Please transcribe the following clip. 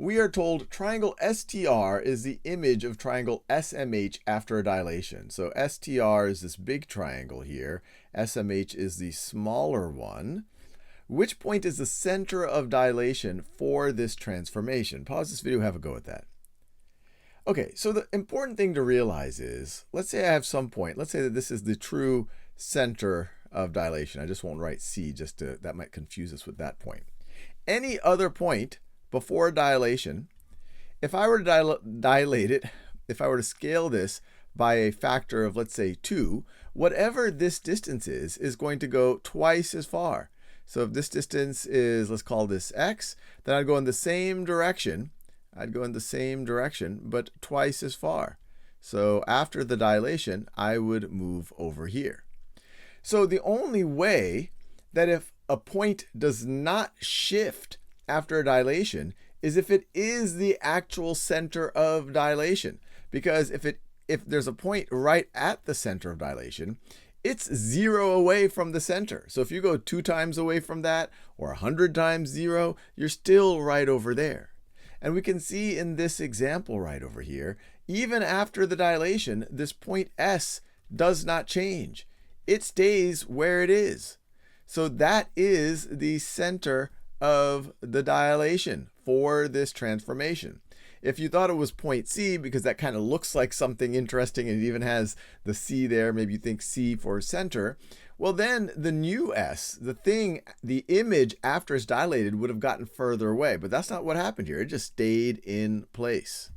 we are told triangle STR is the image of triangle SMH after a dilation. So STR is this big triangle here. SMH is the smaller one. Which point is the center of dilation for this transformation? Pause this video, have a go at that. Okay, so the important thing to realize is, let's say I have some point. Let's say that this is the true center of dilation. I just won't write C, that might confuse us with that point. Any other point before dilation, if I were to dilate it, if I were to scale this by a factor of, let's say, 2, whatever this distance is going to go twice as far. So if this distance is, let's call this x, then I'd go in the same direction. I'd go in the same direction, but twice as far. So after the dilation, I would move over here. So the only way that if a point does not shift after a dilation is if it is the actual center of dilation. Because if there's a point right at the center of dilation, it's 0 away from the center. So if you go 2 times away from that, or 100 times 0, you're still right over there. And we can see in this example right over here, even after the dilation, this point S does not change. It stays where it is. So that is the center of the dilation for this transformation. If you thought it was point C, because that kind of looks like something interesting and it even has the C there, maybe you think C for center, well then the new S, the image after it's dilated would have gotten further away. But that's not what happened here. It just stayed in place.